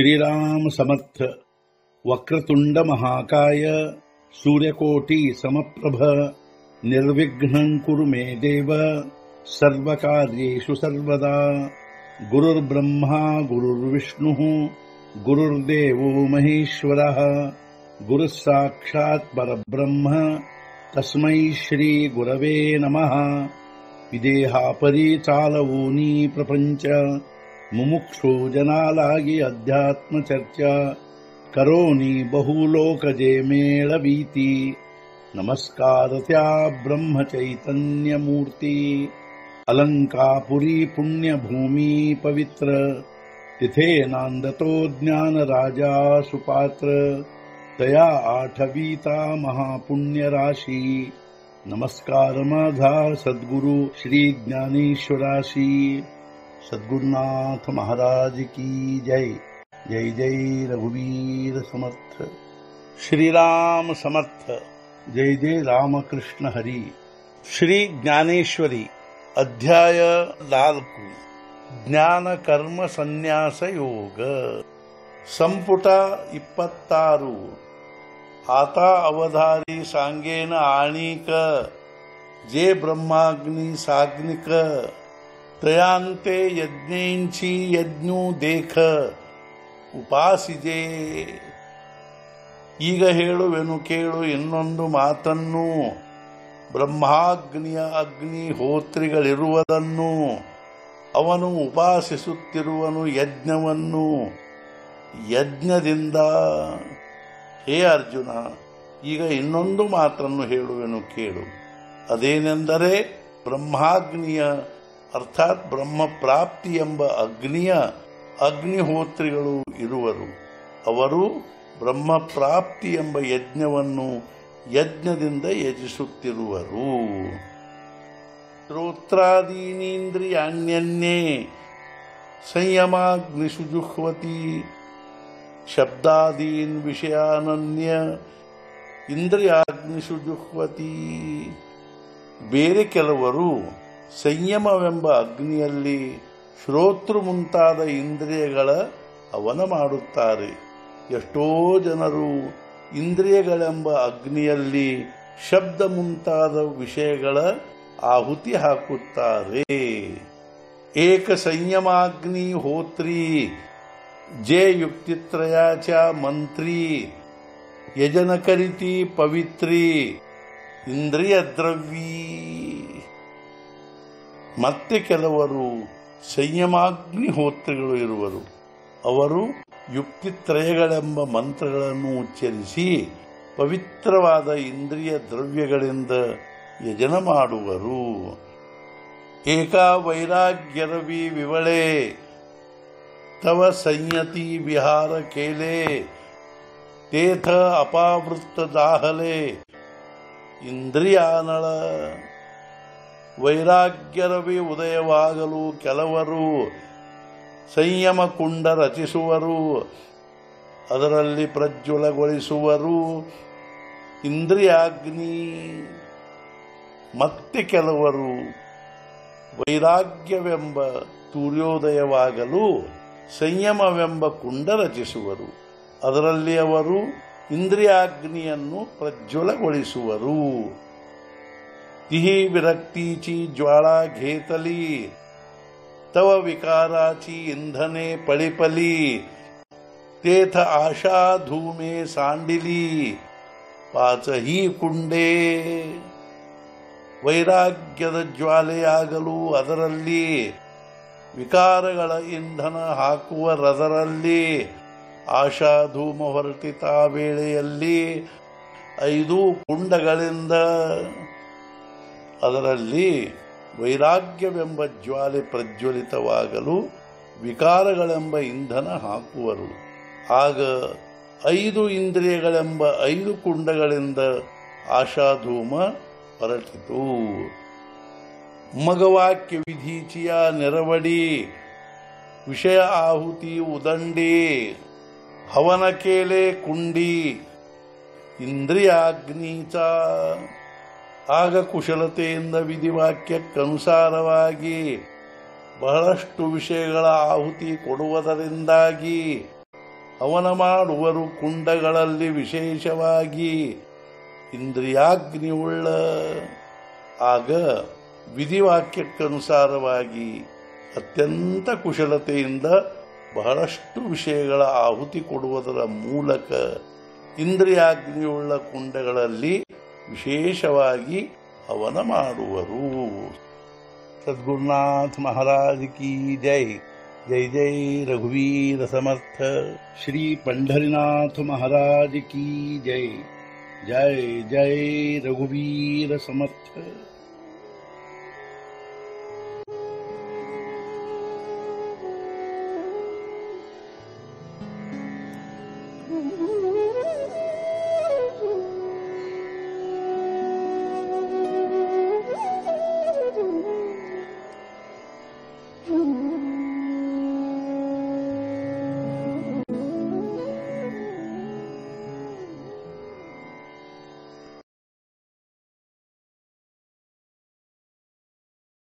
श्रीराम समर्थ। वक्रतुंड महाकाय सूर्यकोटि समप्रभ निर्विघ्नं कुरु मे देव सर्वकार्येषु सर्वदा। गुरुर्ब्रह्मा गुरुर्विष्णुः गुरुर्देवो महेश्वरः गुरुः साक्षात् परब्रह्म तस्मै श्री गुरवे नमः। विदेहापरि चालवूनी प्रपंच मुमुक्षु जनालागी अध्यात्म चर्चा करोनी बहुलोकजे मेळवीती। नमस्कार त्या ब्रह्म चैतन्य मूर्ती अलंकापुरी पुण्यभूमी पवित्र तिथे नांदतो ज्ञान राजा सुपात्र तया आठवीता महापुण्य राशी। नमस्कार माझा सद्गुरु श्री ज्ञानेश्वराशी। सद्गुरुनाथ महाराज की जय। जय जय रघुवीर समर्थ। श्रीराम समर्थ। जय जय रामकृष्ण हरी। श्री ज्ञानेश्वरी अध्याय 4 ಜ್ಞಾನ ಕರ್ಮ ಸನ್ಯಾಸ ಯೋಗ ಸಂಪುಟ 26 आता अवधारी सांगेन आणिक जे ब्रह्माग्नी साग्निक तयांते यज्ञेंची यज्ञू देख ಉಪಾಸಿಜೆ। ಈಗ ಹೇಳುವೆನು ಕೇಳು ಇನ್ನೊಂದು ಮಾತನ್ನು, ಬ್ರಹ್ಮಾಗ್ನಿಯ ಅಗ್ನಿಹೋತ್ರಿಗಳಿರುವುದನ್ನು, ಅವನು ಉಪಾಸಿಸುತ್ತಿರುವನು ಯಜ್ಞವನ್ನು। ಯಜ್ಞದಿಂದ ಹೇ ಅರ್ಜುನ, ಈಗ ಇನ್ನೊಂದು ಮಾತನ್ನು ಹೇಳುವೆನು ಕೇಳು, ಅದೇನೆಂದರೆ ಬ್ರಹ್ಮಾಗ್ನಿಯ ಅರ್ಥಾತ್ ಬ್ರಹ್ಮ ಪ್ರಾಪ್ತಿ ಎಂಬ ಅಗ್ನಿಯ ಅಗ್ನಿಹೋತ್ರಿಗಳು ಇರುವರು। ಅವರು ಬ್ರಹ್ಮ ಪ್ರಾಪ್ತಿ ಎಂಬ ಯಜ್ಞವನ್ನು ಯಜ್ಞದಿಂದ ಯಜಿಸುತ್ತಿರುವರು। ಶ್ರೋತ್ರಾದೀನೀಂದ್ರಿಯಾಣ್ಯನ್ಯೇ ಸಂಯಮಾಗ್ನಿಷು ಜುಹ್ವತಿ ಶಬ್ದಾದೀನ್ ವಿಷಯಾನನ್ಯ ಇಂದ್ರಿಯಾಗ್ನಿಷು ಜುಹ್ವತಿ। ಬೇರೆ ಕೆಲವರು ಸಂಯಮವೆಂಬ ಅಗ್ನಿಯಲ್ಲಿ ಶ್ರೋತೃ ಮುಂತಾದ ಇಂದ್ರಿಯಗಳ ಹವನ ಮಾಡುತ್ತಾರೆ। ಎಷ್ಟೋ ಜನರು ಇಂದ್ರಿಯಗಳೆಂಬ ಅಗ್ನಿಯಲ್ಲಿ ಶಬ್ದ ಮುಂತಾದ ವಿಷಯಗಳ ಆಹುತಿ ಹಾಕುತ್ತಾರೆ। ಏಕ ಸಂಯಮಾಗ್ನಿ ಹೋತ್ರಿ ಜೇ ಯುಕ್ತಿತ್ರಯಾಚ ಮಂತ್ರಿ ಯಜನ ಕರಿತಿ ಪವಿತ್ರಿ ಇಂದ್ರಿಯ ದ್ರವ್ಯೀ। ಮತ್ತೆ ಕೆಲವರು ಸಂಯಮಾಗ್ನಿಹೋತ್ರಿಗಳು ಇರುವರು, ಅವರು ಯುಕ್ತಿತ್ರಯಗಳೆಂಬ ಮಂತ್ರಗಳನ್ನು ಉಚ್ಚರಿಸಿ ಪವಿತ್ರವಾದ ಇಂದ್ರಿಯ ದ್ರವ್ಯಗಳಿಂದ ಯಜನ ಮಾಡುವರು। ಏಕಾ ವೈರಾಗ್ಯರವಿ ವಿವಳೆ ತವ ಸಂಯತಿ ವಿಹಾರ ಕೇಲೆ ತೇಥ ಅಪಾವೃತ್ತ ದಾಹಲೆ ಇಂದ್ರಿಯಾನಳ। ವೈರಾಗ್ಯರವಿ ಉದಯವಾಗಲು ಕೆಲವರು ಸಂಯಮ ಕುಂಡ ರಚಿಸುವರು, ಅದರಲ್ಲಿ ಪ್ರಜ್ವಲಗೊಳಿಸುವರು ಇಂದ್ರಿಯಾಗ್ನಿ। ಮತ್ತೆ ಕೆಲವರು ವೈರಾಗ್ಯವೆಂಬ ಸೂರ್ಯೋದಯವಾಗಲು ಸಂಯಮವೆಂಬ ಕುಂಡ ರಚಿಸುವರು, ಅದರಲ್ಲಿ ಅವರು ಇಂದ್ರಿಯಾಗ್ನಿಯನ್ನು ಪ್ರಜ್ವಲಗೊಳಿಸುವರು। तिही विरक्तीची ज्वाळा घेतली तव विकाराची इंधने पळीपली तेथ आशा धूमे सांडिली पाचही कुंडे। ವೈರಾಗ್ಯದ ಜ್ವಾಲೆಯಾಗಲು ಅದರಲ್ಲಿ, ವಿಕಾರಗಳ ಇಂಧನ ಹಾಕುವರದರಲ್ಲಿ, ಆಶಾಧೂಮ ಹೊರಟಿತ ವೇಳೆಯಲ್ಲಿ 5 ಕುಂಡಗಳಿಂದ ಅದರಲ್ಲಿ ವೈರಾಗ್ಯವೆಂಬ ಜ್ವಾಲೆ ಪ್ರಜ್ವಲಿತವಾಗಲು ವಿಕಾರಗಳೆಂಬ ಇಂಧನ ಹಾಕುವರು। ಆಗ 5 ಇಂದ್ರಿಯಗಳೆಂಬ 5 ಕುಂಡಗಳಿಂದ ಆಶಾಧೂಮ ಹೊರಟಿತು। ಮಗವಾಕ್ಯ ವಿಧೀಚಿಯ ನೆರವಡಿ ವಿಷಯ ಆಹುತಿ ಉದಂಡಿ ಹವನ ಕೇಲೆ ಕುಂಡಿ ಇಂದ್ರಿಯಾಗ್ನೀಚ। ಆಗ ಕುಶಲತೆಯಿಂದ ವಿಧಿವಾಕ್ಯಕ್ಕನುಸಾರವಾಗಿ ಬಹಳಷ್ಟು ವಿಷಯಗಳ ಆಹುತಿ ಕೊಡುವುದರಿಂದಾಗಿ ಹವನ ಮಾಡುವರು ಕುಂಡಗಳಲ್ಲಿ ವಿಶೇಷವಾಗಿ ಇಂದ್ರಿಯಾಗ್ನಿಯುಳ್ಳ. ಆಗ ವಿಧಿವಾಕ್ಯಕ್ಕನುಸಾರವಾಗಿ ಅತ್ಯಂತ ಕುಶಲತೆಯಿಂದ ಬಹಳಷ್ಟು ವಿಷಯಗಳ ಆಹುತಿ ಕೊಡುವುದರ ಮೂಲಕ ಇಂದ್ರಿಯಾಗ್ನಿಯುಳ್ಳ ಕುಂಡಗಳಲ್ಲಿ ವಿಶೇಷವಾಗಿ ಹವನ ಮಾಡುವರು. सद्गुरुनाथ महाराज की जय. जय जय रघुवीर समर्थ. श्री पंढरीनाथ महाराज की जय. जय जय रघुवीर समर्थ.